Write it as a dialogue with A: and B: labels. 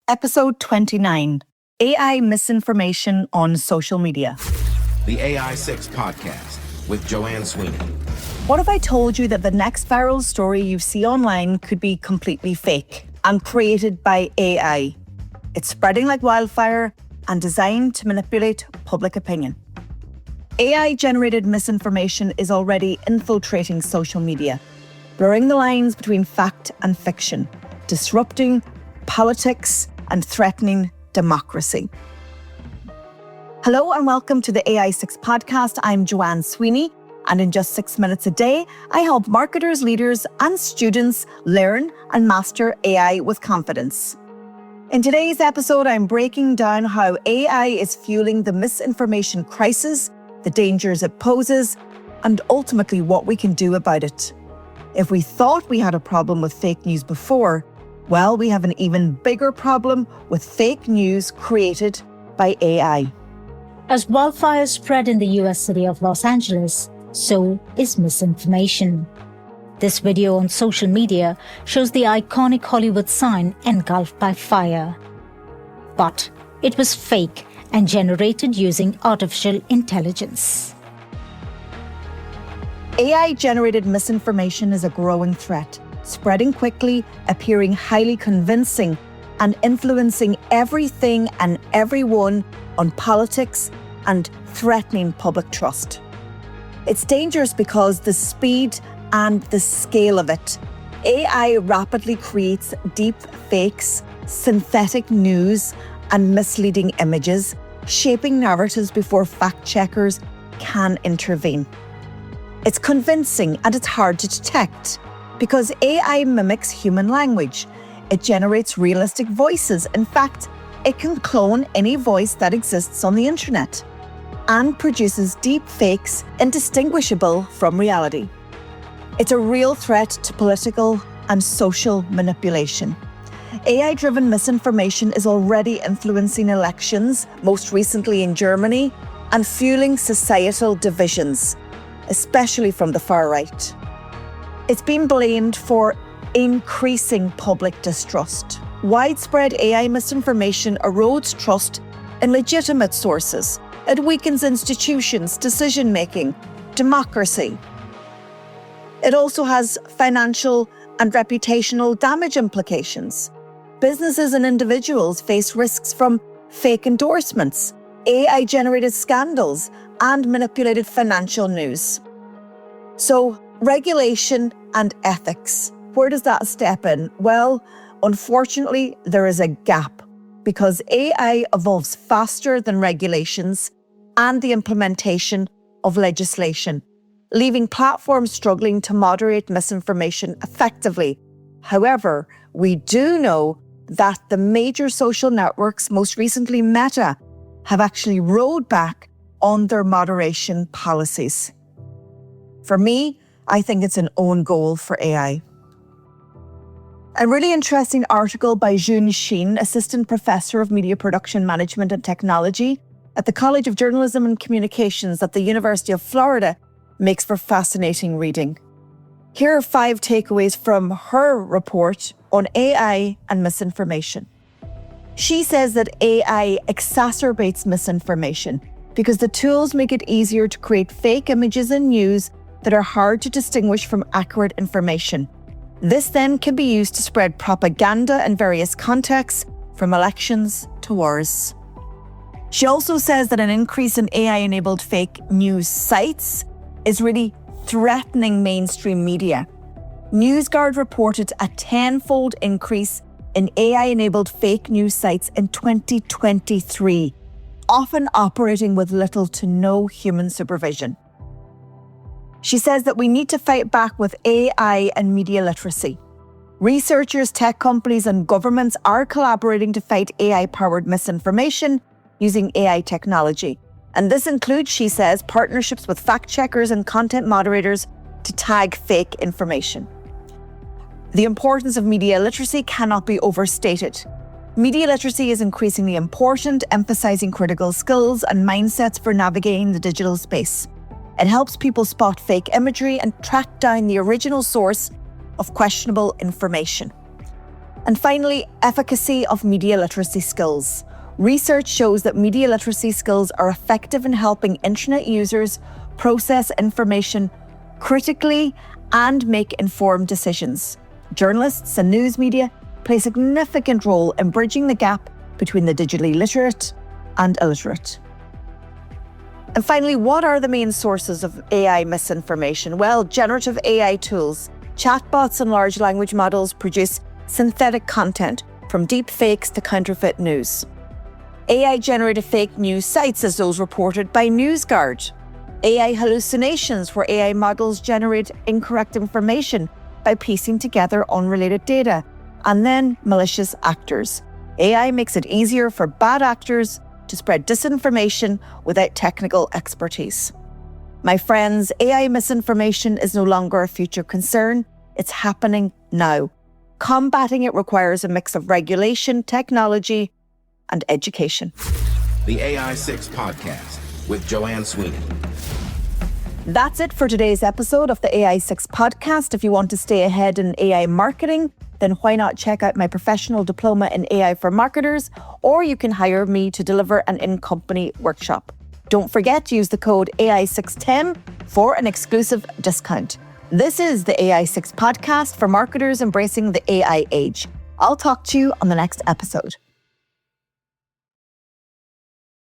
A: Episode 29, AI Misinformation on Social Media.
B: The AI6 Podcast with Joanne Sweeney.
A: What if I told you that the next viral story you see online could be completely fake and created by AI? It's spreading like wildfire and designed to manipulate public opinion. AI-generated misinformation is already infiltrating social media, blurring the lines between fact and fiction, disrupting politics and threatening democracy. Hello and welcome to the AI6 Podcast. I'm Joanne Sweeney, and in just 6 minutes a day, I help marketers, leaders, and students learn and master AI with confidence. In today's episode, I'm breaking down how AI is fueling the misinformation crisis, the dangers it poses, and ultimately what we can do about it. If we thought we had a problem with fake news before, well, we have an even bigger problem with fake news created by AI.
C: As wildfires spread in the US city of Los Angeles, so is misinformation. This video on social media shows the iconic Hollywood sign engulfed by fire. But it was fake and generated using artificial intelligence.
A: AI-generated misinformation is a growing threat, spreading quickly, appearing highly convincing, and influencing everything and everyone on politics and threatening public trust. It's dangerous because the speed and the scale of it. AI rapidly creates deep fakes, synthetic news, and misleading images, shaping narratives before fact-checkers can intervene. It's convincing and it's hard to detect because AI mimics human language. It generates realistic voices. In fact, it can clone any voice that exists on the internet and produces deep fakes indistinguishable from reality. It's a real threat to political and social manipulation. AI-driven misinformation is already influencing elections, most recently in Germany, and fueling societal divisions, especially from the far right. It's been blamed for increasing public distrust. Widespread AI misinformation erodes trust in legitimate sources. It weakens institutions, decision-making, democracy. It also has financial and reputational damage implications. Businesses and individuals face risks from fake endorsements, AI-generated scandals, and manipulated financial news. So, regulation and ethics, where does that step in? Well, unfortunately, there is a gap because AI evolves faster than regulations and the implementation of legislation, leaving platforms struggling to moderate misinformation effectively. However, we do know that the major social networks, most recently Meta, have actually rolled back on their moderation policies. For me, I think it's an own goal for AI. A really interesting article by Jun Shin, Assistant Professor of Media Production Management and Technology at the College of Journalism and Communications at the University of Florida, makes for fascinating reading. Here are 5 takeaways from her report on AI and misinformation. She says that AI exacerbates misinformation because the tools make it easier to create fake images and news that are hard to distinguish from accurate information. This then can be used to spread propaganda in various contexts, from elections to wars. She also says that an increase in AI-enabled fake news sites is really threatening mainstream media. NewsGuard reported a 10-fold increase in AI-enabled fake news sites in 2023, often operating with little to no human supervision. She says that we need to fight back with AI and media literacy. Researchers, tech companies, and governments are collaborating to fight AI-powered misinformation using AI technology. And this includes, she says, partnerships with fact-checkers and content moderators to tag fake information. The importance of media literacy cannot be overstated. Media literacy is increasingly important, emphasizing critical skills and mindsets for navigating the digital space. It helps people spot fake imagery and track down the original source of questionable information. And finally, efficacy of media literacy skills. Research shows that media literacy skills are effective in helping internet users process information critically and make informed decisions. Journalists and news media play a significant role in bridging the gap between the digitally literate and illiterate. And finally, what are the main sources of AI misinformation? Well, generative AI tools, chatbots and large language models produce synthetic content, from deep fakes to counterfeit news. AI-generated fake news sites as those reported by NewsGuard. AI hallucinations, where AI models generate incorrect information by piecing together unrelated data. And then malicious actors. AI makes it easier for bad actors to spread disinformation without technical expertise. My friends, AI misinformation is no longer a future concern. It's happening now. Combating it requires a mix of regulation, technology, and education.
B: The AI6 Podcast with Joanne Sweeney.
A: That's it for today's episode of the AI6 Podcast. If you want to stay ahead in AI marketing, then why not check out my professional diploma in AI for marketers, or you can hire me to deliver an in-company workshop. Don't forget to use the code AI610 for an exclusive discount. This is the AI6 Podcast for marketers embracing the AI age. I'll talk to you on the next episode.